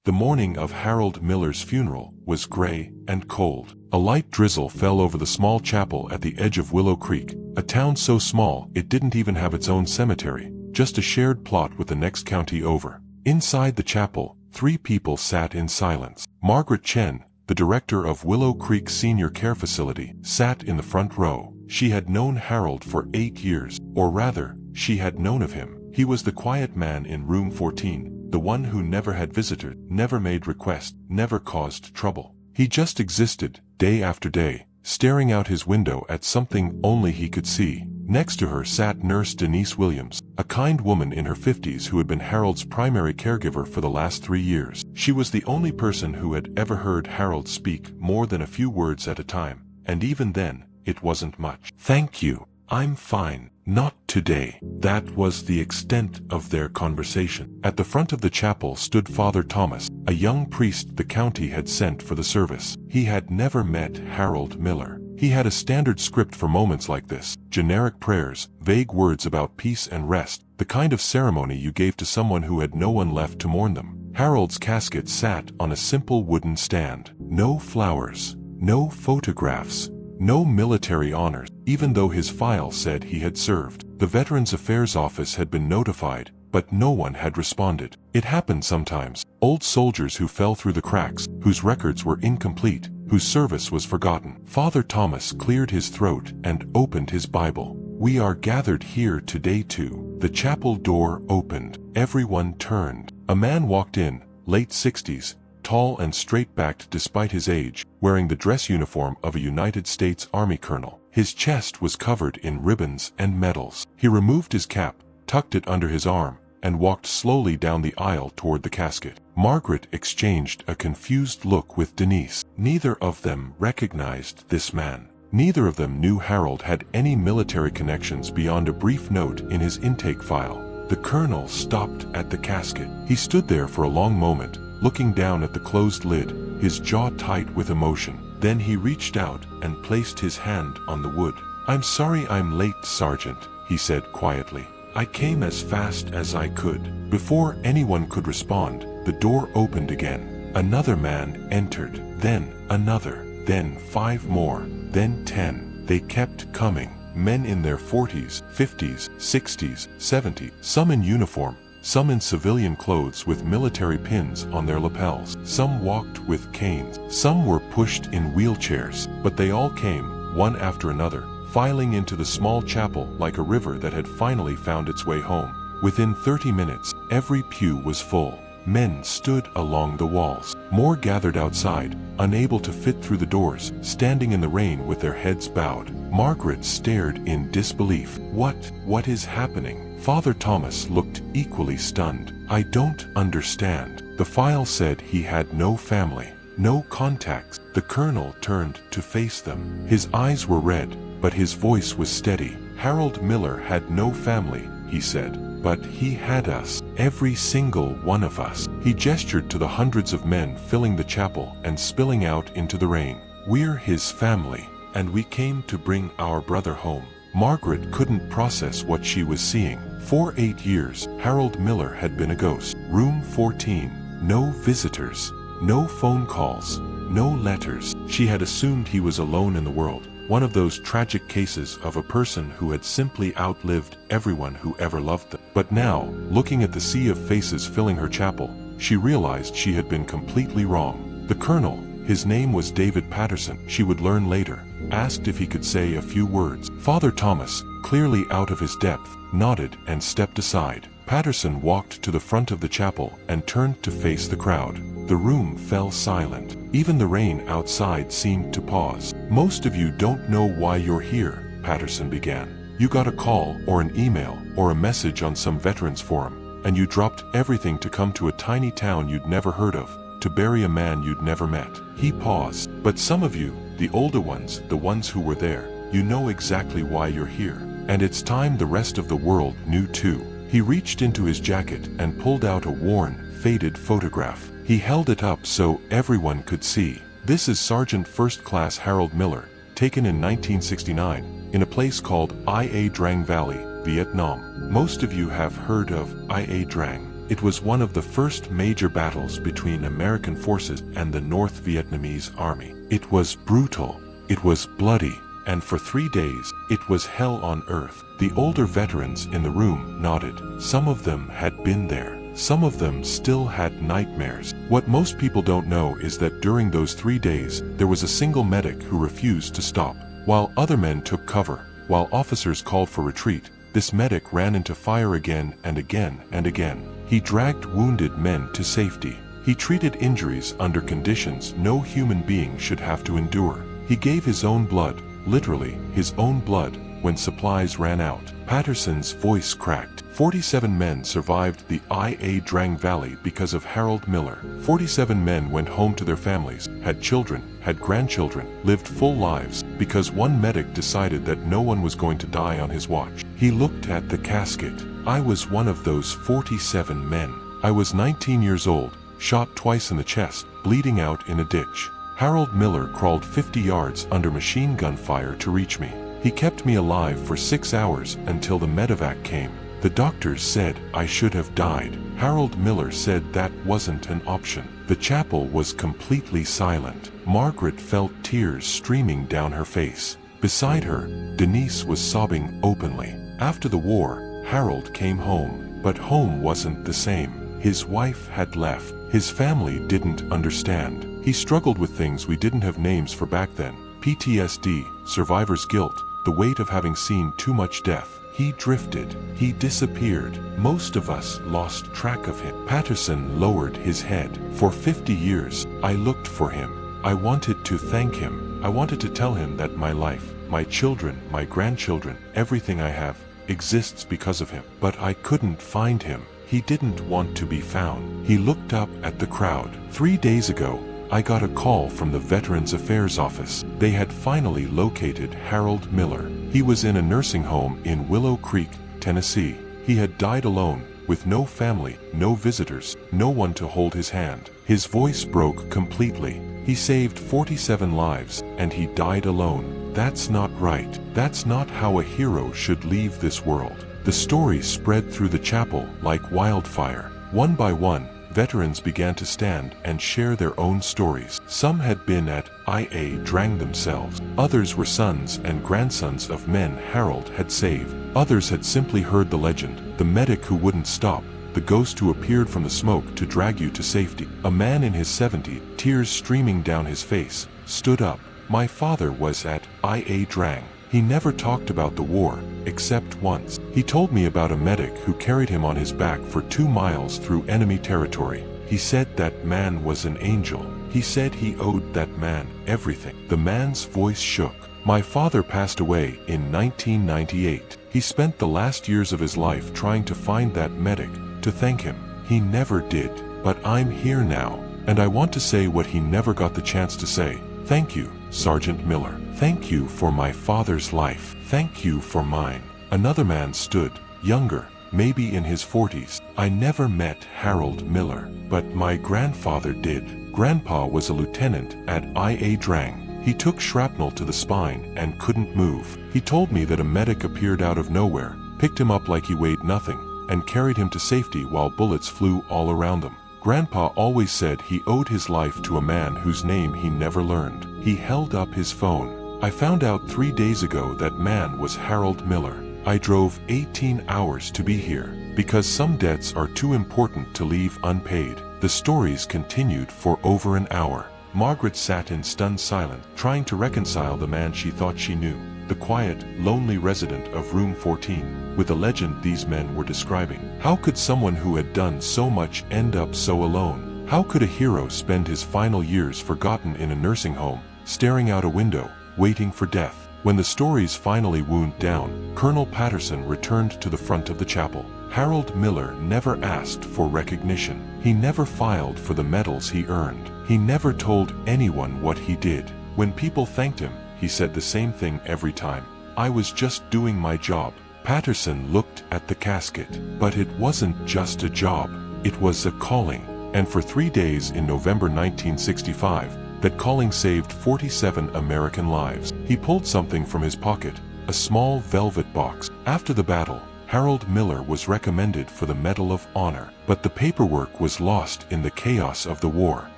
The morning of Harold Miller's funeral was gray and cold. A light drizzle fell over the small chapel at the edge of Willow Creek, a town so small it didn't even have its own cemetery, just a shared plot with the next county over. Inside the chapel, 3 people sat in silence. Margaret Chen, the director of Willow Creek Senior Care Facility, sat in the front row. She had known Harold for 8 years, or rather, she had known of him. He was the quiet man in room 14. The one who never had visited, never made requests, never caused trouble. He just existed, day after day, staring out his window at something only he could see. Next to her sat Nurse Denise Williams, a kind woman in her 50s who had been Harold's primary caregiver for the last 3 years. She was the only person who had ever heard Harold speak more than a few words at a time, and even then, it wasn't much. "Thank you. I'm fine. Not today." That was the extent of their conversation. At the front of the chapel stood Father Thomas, a young priest the county had sent for the service. He had never met Harold Miller. He had a standard script for moments like this: generic prayers, vague words about peace and rest, the kind of ceremony you gave to someone who had no one left to mourn them. Harold's casket sat on a simple wooden stand. No flowers, no photographs, no military honors, even though his file said he had served. The Veterans Affairs Office had been notified, but no one had responded. It happened sometimes. Old soldiers who fell through the cracks, whose records were incomplete, whose service was forgotten. Father Thomas cleared his throat and opened his Bible. "We are gathered here today to..." The chapel door opened. Everyone turned. A man walked in, late 60s, tall and straight-backed despite his age, wearing the dress uniform of a United States Army colonel. His chest was covered in ribbons and medals. He removed his cap, tucked it under his arm, and walked slowly down the aisle toward the casket. Margaret exchanged a confused look with Denise. Neither of them recognized this man. Neither of them knew Harold had any military connections beyond a brief note in his intake file. The colonel stopped at the casket. He stood there for a long moment, looking down at the closed lid, his jaw tight with emotion. Then he reached out and placed his hand on the wood. "I'm sorry I'm late, Sergeant," he said quietly. "I came as fast as I could." Before anyone could respond, the door opened again. Another man entered, then another, then 5 more, then 10. They kept coming. Men in their 40s, 50s, 60s, 70s, some in uniform, some in civilian clothes with military pins on their lapels. Some walked with canes. Some were pushed in wheelchairs. But they all came, one after another, filing into the small chapel like a river that had finally found its way home. Within 30 minutes, every pew was full. Men stood along the walls. More gathered outside, unable to fit through the doors, standing in the rain with their heads bowed. Margaret stared in disbelief. What is happening?" Father Thomas looked equally stunned. "I don't understand." The file said he had no family, no contacts. The colonel turned to face them. His eyes were red, but his voice was steady. "Harold Miller had no family," he said. "But he had us, every single one of us." He gestured to the hundreds of men filling the chapel and spilling out into the rain. "We're his family, and we came to bring our brother home." Margaret couldn't process what she was seeing. For 8 years, Harold Miller had been a ghost. Room 14. No visitors, no phone calls, no letters. She had assumed he was alone in the world. One of those tragic cases of a person who had simply outlived everyone who ever loved them. But now, looking at the sea of faces filling her chapel, she realized she had been completely wrong. The colonel, his name was David Patterson, she would learn later, asked if he could say a few words. Father Thomas, clearly out of his depth, nodded and stepped aside. Patterson walked to the front of the chapel and turned to face the crowd. The room fell silent. Even the rain outside seemed to pause. "Most of you don't know why you're here," Patterson began. "You got a call or an email or a message on some veterans forum, and you dropped everything to come to a tiny town you'd never heard of, to bury a man you'd never met." He paused. "But some of you, the older ones, the ones who were there, you know exactly why you're here. And it's time the rest of the world knew too." He reached into his jacket and pulled out a worn, faded photograph. He held it up so everyone could see. "This is Sergeant First Class Harold Miller, taken in 1969, in a place called Ia Drang Valley, Vietnam. Most of you have heard of Ia Drang. It was one of the first major battles between American forces and the North Vietnamese army. It was brutal, it was bloody, and for 3 days, it was hell on earth. The older veterans in the room nodded. Some of them had been there. Some of them still had nightmares. What most people don't know is that during those 3 days, there was a single medic who refused to stop. While other men took cover, while officers called for retreat, this medic ran into fire again and again and again. He dragged wounded men to safety. He treated injuries under conditions no human being should have to endure. He gave his own blood, literally his own blood, when supplies ran out. Patterson's voice cracked. 47 men survived the Ia Drang Valley because of Harold Miller. 47 men went home to their families, had children, had grandchildren, lived full lives, because one medic decided that no one was going to die on his watch. He looked at the casket. I was one of those 47 men. I was 19 years old, shot twice in the chest, bleeding out in a ditch. Harold Miller crawled 50 yards under machine gun fire to reach me. He kept me alive for 6 hours until the medevac came. The doctors said I should have died. Harold Miller said that wasn't an option. The chapel was completely silent. Margaret felt tears streaming down her face. Beside her, Denise was sobbing openly. After the war, Harold came home, but home wasn't the same. His wife had left. His family didn't understand. He struggled with things we didn't have names for back then. PTSD, survivor's guilt, the weight of having seen too much death. He drifted. He disappeared. Most of us lost track of him. Patterson lowered his head. For 50 years, I looked for him. I wanted to thank him. I wanted to tell him that my life, my children, my grandchildren, everything I have, exists because of him. But I couldn't find him. He didn't want to be found. He looked up at the crowd. 3 days ago, I got a call from the Veterans Affairs office. They had finally located Harold Miller. He was in a nursing home in Willow Creek, Tennessee. He had died alone, with no family, no visitors, no one to hold his hand. His voice broke completely. He saved 47 lives, and he died alone. That's not right. That's not how a hero should leave this world. The story spread through the chapel like wildfire. One by one, veterans began to stand and share their own stories. Some had been at Ia Drang themselves. Others were sons and grandsons of men Harold had saved. Others had simply heard the legend, the medic who wouldn't stop, the ghost who appeared from the smoke to drag you to safety. A man in his 70s, tears streaming down his face, stood up. My father was at Ia Drang. He never talked about the war, except once. He told me about a medic who carried him on his back for 2 miles through enemy territory. He said that man was an angel. He said he owed that man everything. The man's voice shook. My father passed away in 1998. He spent the last years of his life trying to find that medic, to thank him. He never did. But I'm here now, and I want to say what he never got the chance to say. Thank you, Sergeant Miller. Thank you for my father's life. Thank you for mine. Another man stood, younger, maybe in his 40s. I never met Harold Miller, but my grandfather did. Grandpa was a lieutenant at Ia Drang. He took shrapnel to the spine and couldn't move. He told me that a medic appeared out of nowhere, picked him up like he weighed nothing, and carried him to safety while bullets flew all around them. Grandpa always said he owed his life to a man whose name he never learned. He held up his phone. I found out 3 days ago that man was Harold Miller. I drove 18 hours to be here, because some debts are too important to leave unpaid. The stories continued for over an hour. Margaret sat in stunned silence, trying to reconcile the man she thought she knew, the quiet, lonely resident of room 14, with the legend these men were describing. How could someone who had done so much end up so alone? How could a hero spend his final years forgotten in a nursing home, staring out a window, waiting for death? When the stories finally wound down, Colonel Patterson returned to the front of the chapel. Harold Miller never asked for recognition. He never filed for the medals he earned. He never told anyone what he did. When people thanked him, he said the same thing every time. I was just doing my job. Patterson looked at the casket. But it wasn't just a job. It was a calling. And for 3 days in November 1965, that calling saved 47 American lives. He pulled something from his pocket, a small velvet box. After the battle, Harold Miller was recommended for the Medal of Honor, but the paperwork was lost in the chaos of the war.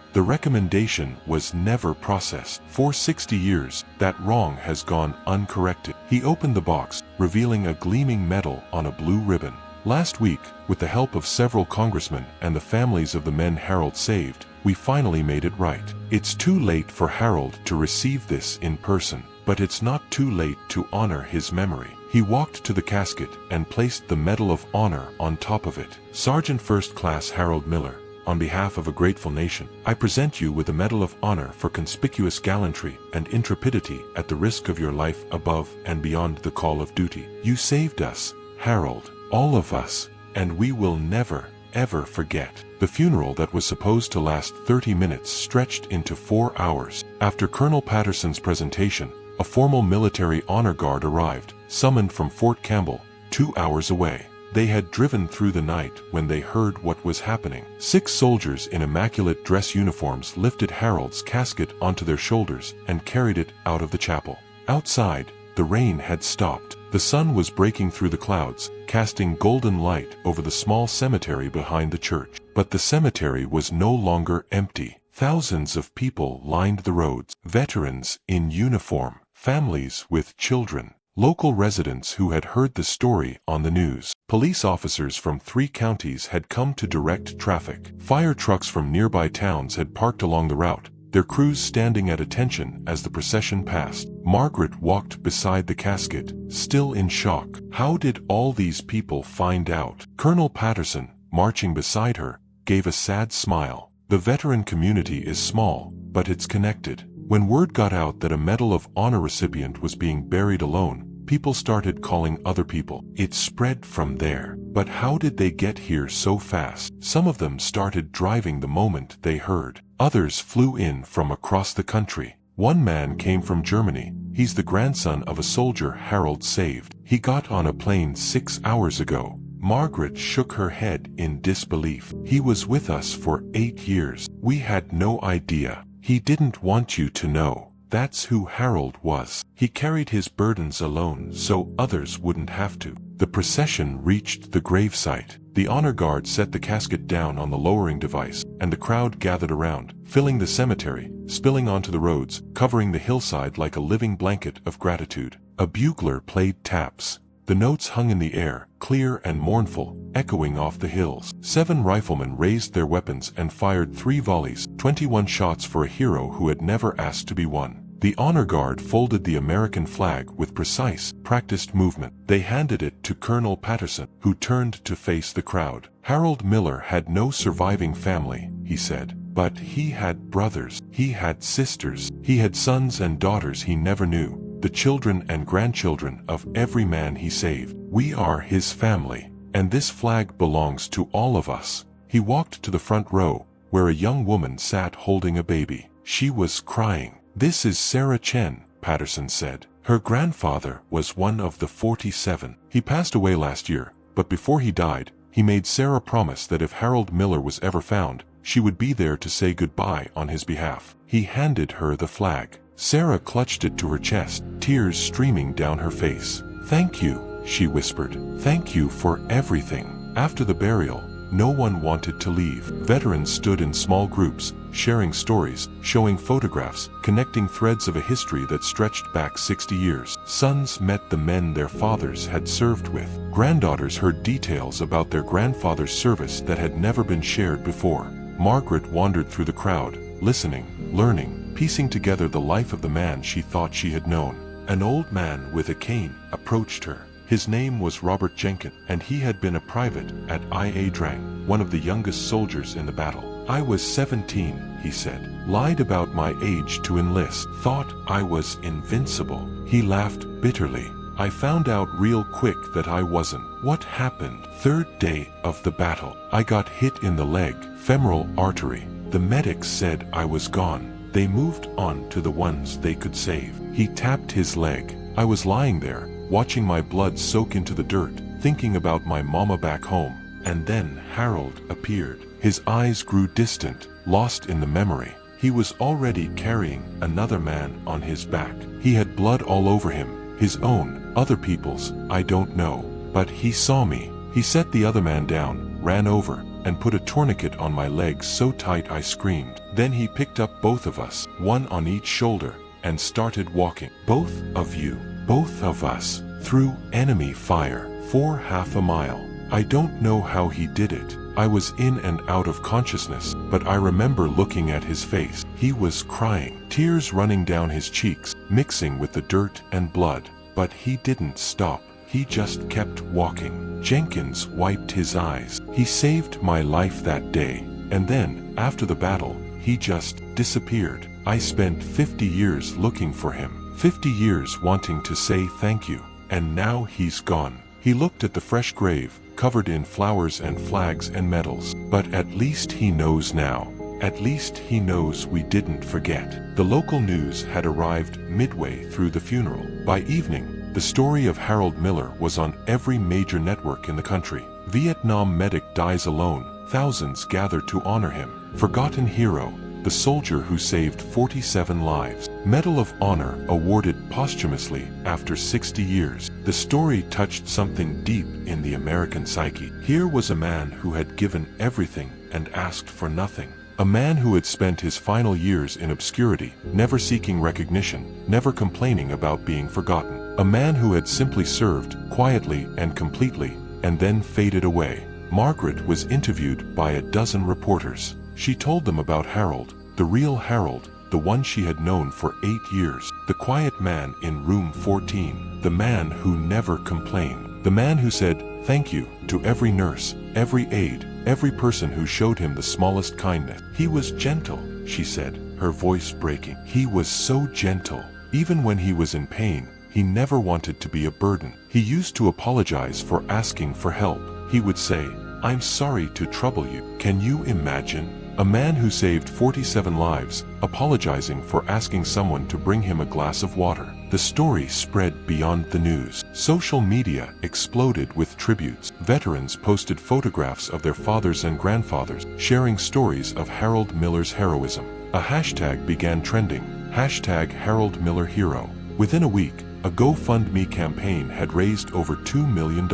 The recommendation was never processed. For 60 years, that wrong has gone uncorrected. He opened the box, revealing a gleaming medal on a blue ribbon. Last week, with the help of several congressmen and the families of the men Harold saved, we finally made it right. It's too late for Harold to receive this in person, but it's not too late to honor his memory. He walked to the casket and placed the Medal of Honor on top of it. Sergeant First Class Harold Miller, on behalf of a grateful nation, I present you with the Medal of Honor for conspicuous gallantry and intrepidity at the risk of your life above and beyond the call of duty. You saved us, Harold, all of us, and we will never, ever forget. The funeral that was supposed to last 30 minutes stretched into 4 hours. After Colonel Patterson's presentation, a formal military honor guard arrived, summoned from Fort Campbell, 2 hours away. They had driven through the night when they heard what was happening. 6 soldiers in immaculate dress uniforms lifted Harold's casket onto their shoulders and carried it out of the chapel. Outside, the rain had stopped. The sun was breaking through the clouds, casting golden light over the small cemetery behind the church. But the cemetery was no longer empty. Thousands of people lined the roads. Veterans in uniform, families with children, local residents who had heard the story on the news. Police officers from 3 counties had come to direct traffic. Fire trucks from nearby towns had parked along the route, their crews standing at attention as the procession passed. Margaret walked beside the casket, still in shock. How did all these people find out? Colonel Patterson, marching beside her, gave a sad smile. The veteran community is small, but it's connected. When word got out that a Medal of Honor recipient was being buried alone, people started calling other people. It spread from there. But how did they get here so fast? Some of them started driving the moment they heard. Others flew in from across the country. One man came from Germany. He's the grandson of a soldier Harold saved. He got on a plane 6 hours ago. Margaret shook her head in disbelief. He was with us for 8 years. We had no idea. He didn't want you to know. That's who Harold was. He carried his burdens alone so others wouldn't have to. The procession reached the gravesite. The honor guard set the casket down on the lowering device, and the crowd gathered around, filling the cemetery, spilling onto the roads, covering the hillside like a living blanket of gratitude. A bugler played taps. The notes hung in the air, clear and mournful, echoing off the hills. 7 riflemen raised their weapons and fired 3 volleys, 21 shots for a hero who had never asked to be one. The honor guard folded the American flag with precise, practiced movement. They handed it to Colonel Patterson, who turned to face the crowd. Harold Miller had no surviving family, he said. But he had brothers. He had sisters. He had sons and daughters he never knew. The children and grandchildren of every man he saved. We are his family, and this flag belongs to all of us. He walked to the front row, where a young woman sat holding a baby. She was crying. "This is Sarah Chen," Patterson said. Her grandfather was one of the 47. He passed away last year, but before he died, he made Sarah promise that if Harold Miller was ever found, she would be there to say goodbye on his behalf. He handed her the flag. Sarah clutched it to her chest, tears streaming down her face. "Thank you," she whispered. "Thank you for everything." After the burial, no one wanted to leave. Veterans stood in small groups, sharing stories, showing photographs, connecting threads of a history that stretched back 60 years. Sons met the men their fathers had served with. Granddaughters heard details about their grandfather's service that had never been shared before. Margaret wandered through the crowd, listening, learning, piecing together the life of the man she thought she had known. An old man with a cane approached her. His name was Robert Jenkins, and he had been a private at IA Drang, one of the youngest soldiers in the battle. "I was 17, he said. Lied about my age to enlist. Thought I was invincible." He laughed bitterly. "I found out real quick that I wasn't." "What happened?" "Third day of the battle. I got hit in the leg, femoral artery. The medics said I was gone. They moved on to the ones they could save." He tapped his leg. "I was lying there, watching my blood soak into the dirt, thinking about my mama back home. And then Harold appeared. His eyes grew distant, lost in the memory. He was already carrying another man on his back. He had blood all over him, his own, other people's, I don't know. But he saw me. He set the other man down, ran over, and put a tourniquet on my legs so tight I screamed. Then he picked up both of us, one on each shoulder, and started walking. Both of you, both of us, through enemy fire, for half a mile. I don't know how he did it. I was in and out of consciousness, but I remember looking at his face. He was crying, tears running down his cheeks, mixing with the dirt and blood. But he didn't stop. He just kept walking. Jenkins wiped his eyes. He saved my life that day. And then, after the battle, he just disappeared. I spent 50 years looking for him. 50 years wanting to say thank you. And now he's gone. He looked at the fresh grave, covered in flowers and flags and medals. But at least he knows now. At least he knows we didn't forget. The local news had arrived midway through the funeral. By evening, the story of Harold Miller was on every major network in the country. Vietnam medic dies alone. Thousands gathered to honor him. Forgotten hero, the soldier who saved 47 lives. Medal of Honor awarded posthumously after 60 years. The story touched something deep in the American psyche. Here was a man who had given everything and asked for nothing. A man who had spent his final years in obscurity, never seeking recognition, never complaining about being forgotten. A man who had simply served, quietly and completely, and then faded away. Margaret was interviewed by a dozen reporters. She told them about Harold, the real Harold, the one she had known for 8 years. The quiet man in room 14, the man who never complained. The man who said thank you to every nurse, every aide, every person who showed him the smallest kindness. He was gentle, she said, her voice breaking. He was so gentle. Even when he was in pain, he never wanted to be a burden. He used to apologize for asking for help. He would say, "I'm sorry to trouble you." Can you imagine? A man who saved 47 lives, apologizing for asking someone to bring him a glass of water. The story spread beyond the news. Social media exploded with tributes. Veterans posted photographs of their fathers and grandfathers, sharing stories of Harold Miller's heroism. A hashtag began trending, #HaroldMillerHero. Within a week, a GoFundMe campaign had raised over $2 million.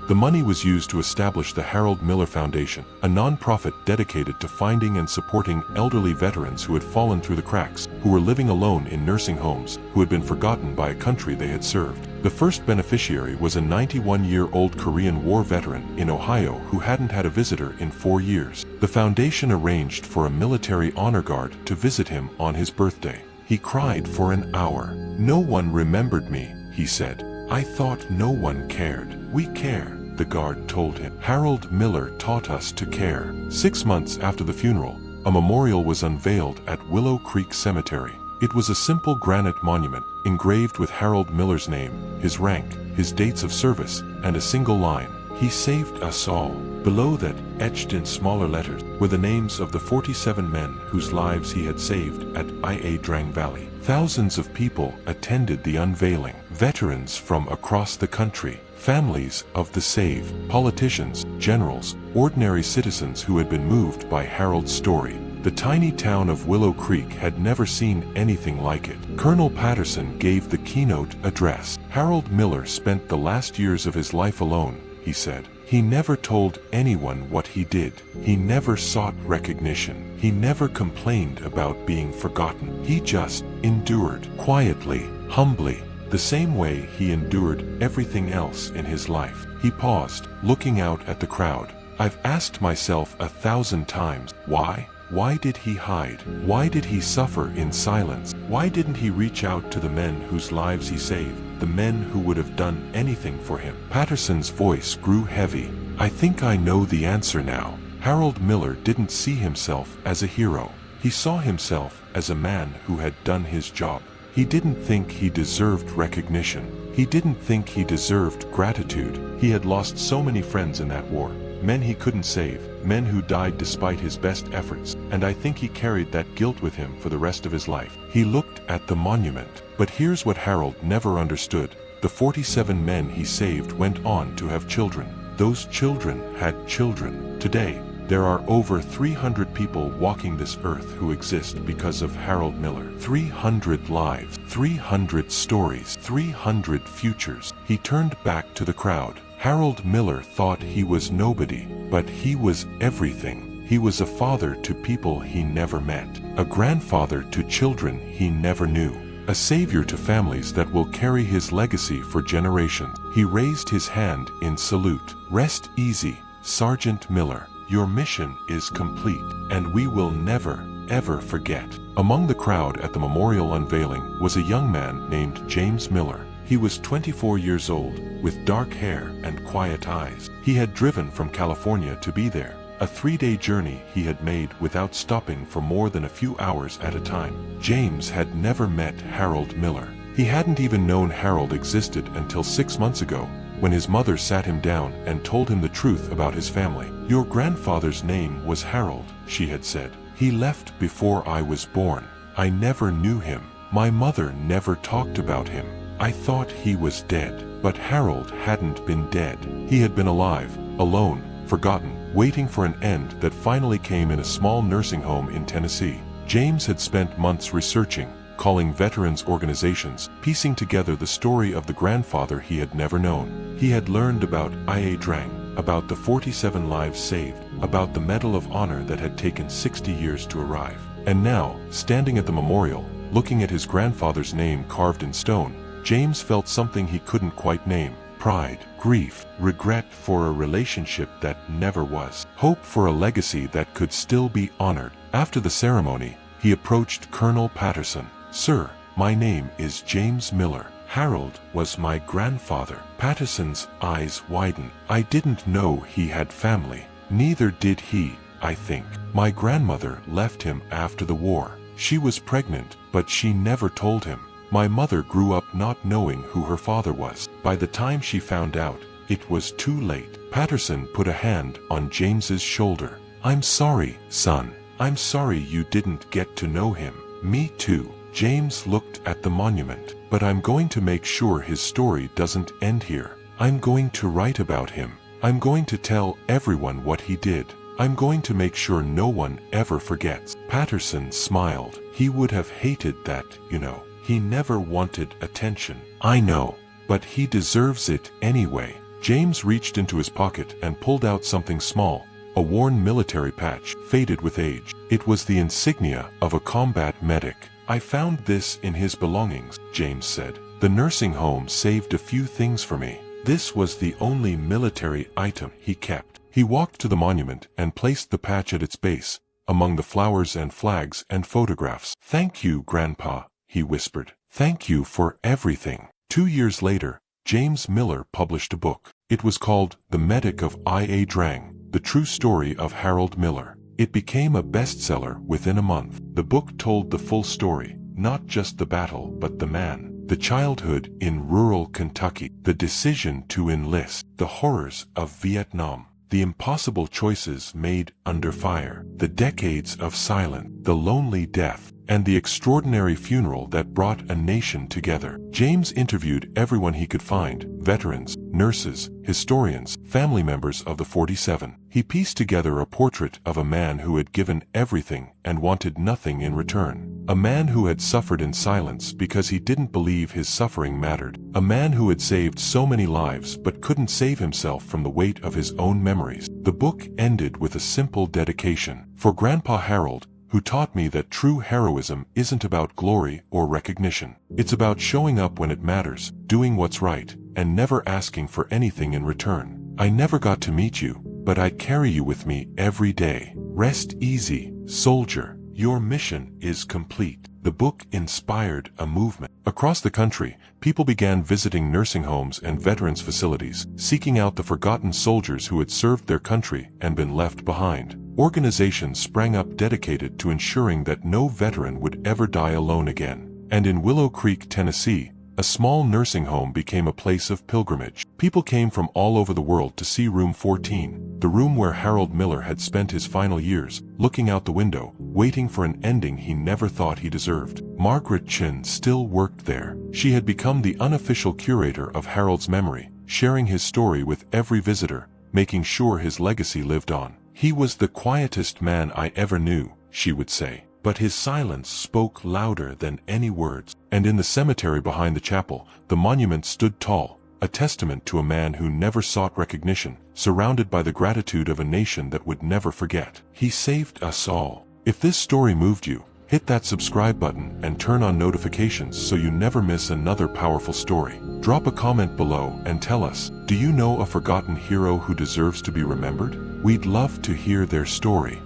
The money was used to establish the Harold Miller Foundation, a nonprofit dedicated to finding and supporting elderly veterans who had fallen through the cracks, who were living alone in nursing homes, who had been forgotten by a country they had served. The first beneficiary was a 91-year-old Korean War veteran in Ohio who hadn't had a visitor in 4 years. The foundation arranged for a military honor guard to visit him on his birthday. He cried for an hour. "No one remembered me," he said. "I thought no one cared." "We care," the guard told him. "Harold Miller taught us to care." 6 months after the funeral, a memorial was unveiled at Willow Creek Cemetery. It was a simple granite monument, engraved with Harold Miller's name, his rank, his dates of service, and a single line, "He saved us all." Below that, etched in smaller letters, were the names of the 47 men whose lives he had saved at Ia Drang Valley. Thousands of people attended the unveiling. Veterans from across the country, families of the saved, politicians, generals, ordinary citizens who had been moved by Harold's story. The tiny town of Willow Creek had never seen anything like it. Colonel Patterson gave the keynote address. Harold Miller spent the last years of his life alone, he said. He never told anyone what he did. He never sought recognition. He never complained about being forgotten. He just endured, quietly, humbly, the same way he endured everything else in his life. He paused, looking out at the crowd. "I've asked myself 1,000 times, why? Why did he hide? Why did he suffer in silence? Why didn't he reach out to the men whose lives he saved, the men who would have done anything for him?" Patterson's voice grew heavy. "I think I know the answer now." Harold Miller didn't see himself as a hero. He saw himself as a man who had done his job. He didn't think he deserved recognition. He didn't think he deserved gratitude. He had lost so many friends in that war. Men he couldn't save, men who died despite his best efforts, and I think he carried that guilt with him for the rest of his life. He looked at the monument. But here's what Harold never understood. The 47 men he saved went on to have children. Those children had children. Today, there are over 300 people walking this earth who exist because of Harold Miller. 300 lives, 300 stories, 300 futures. He turned back to the crowd. Harold Miller thought he was nobody, but he was everything. He was a father to people he never met, a grandfather to children he never knew, a savior to families that will carry his legacy for generations. He raised his hand in salute. "Rest easy, Sergeant Miller. Your mission is complete, and we will never, ever forget." Among the crowd at the memorial unveiling was a young man named James Miller. He was 24 years old, with dark hair and quiet eyes. He had driven from California to be there, a 3-day journey he had made without stopping for more than a few hours at a time. James had never met Harold Miller. He hadn't even known Harold existed until 6 months ago, when his mother sat him down and told him the truth about his family. "Your grandfather's name was Harold," she had said. "He left before I was born. I never knew him. My mother never talked about him. I thought he was dead." But Harold hadn't been dead. He had been alive, alone, forgotten, waiting for an end that finally came in a small nursing home in Tennessee. James had spent months researching, calling veterans organizations, piecing together the story of the grandfather he had never known. He had learned about I.A. Drang, about the 47 lives saved, about the Medal of Honor that had taken 60 years to arrive. And now, standing at the memorial, looking at his grandfather's name carved in stone, James felt something he couldn't quite name: pride, grief, regret for a relationship that never was, hope for a legacy that could still be honored. After the ceremony, he approached Colonel Patterson. "Sir, my name is James Miller. Harold was my grandfather." Patterson's eyes widened. "I didn't know he had family." "Neither did he, I think. My grandmother left him after the war. She was pregnant, but she never told him. My mother grew up not knowing who her father was. By the time she found out, it was too late." Patterson put a hand on James's shoulder. "I'm sorry, son. I'm sorry you didn't get to know him." "Me too." James looked at the monument. "But I'm going to make sure his story doesn't end here. I'm going to write about him. I'm going to tell everyone what he did. I'm going to make sure no one ever forgets." Patterson smiled. "He would have hated that, you know. He never wanted attention." "I know, but he deserves it anyway." James reached into his pocket and pulled out something small, a worn military patch, faded with age. It was the insignia of a combat medic. "I found this in his belongings," James said. "The nursing home saved a few things for me." This was the only military item he kept. He walked to the monument and placed the patch at its base, among the flowers and flags and photographs. "Thank you, Grandpa," he whispered. "Thank you for everything." 2 years later, James Miller published a book. It was called The Medic of I.A. Drang, The True Story of Harold Miller. It became a bestseller within a month. The book told the full story, not just the battle but the man, the childhood in rural Kentucky, the decision to enlist, the horrors of Vietnam, the impossible choices made under fire, the decades of silence, the lonely death, and the extraordinary funeral that brought a nation together. James interviewed everyone he could find: veterans, nurses, historians, family members of the 47. He pieced together a portrait of a man who had given everything and wanted nothing in return. A man who had suffered in silence because he didn't believe his suffering mattered. A man who had saved so many lives but couldn't save himself from the weight of his own memories. The book ended with a simple dedication: "For Grandpa Harold, who taught me that true heroism isn't about glory or recognition. It's about showing up when it matters, doing what's right, and never asking for anything in return. I never got to meet you, but I carry you with me every day. Rest easy, soldier. Your mission is complete." The book inspired a movement. Across the country, people began visiting nursing homes and veterans facilities, seeking out the forgotten soldiers who had served their country and been left behind. Organizations sprang up dedicated to ensuring that no veteran would ever die alone again. And in Willow Creek, Tennessee, a small nursing home became a place of pilgrimage. People came from all over the world to see Room 14, the room where Harold Miller had spent his final years, looking out the window, waiting for an ending he never thought he deserved. Margaret Chin still worked there. She had become the unofficial curator of Harold's memory, sharing his story with every visitor, making sure his legacy lived on. "He was the quietest man I ever knew," she would say. "But his silence spoke louder than any words." And in the cemetery behind the chapel, the monument stood tall, a testament to a man who never sought recognition, surrounded by the gratitude of a nation that would never forget. He saved us all. If this story moved you, hit that subscribe button and turn on notifications so you never miss another powerful story. Drop a comment below and tell us, do you know a forgotten hero who deserves to be remembered? We'd love to hear their story.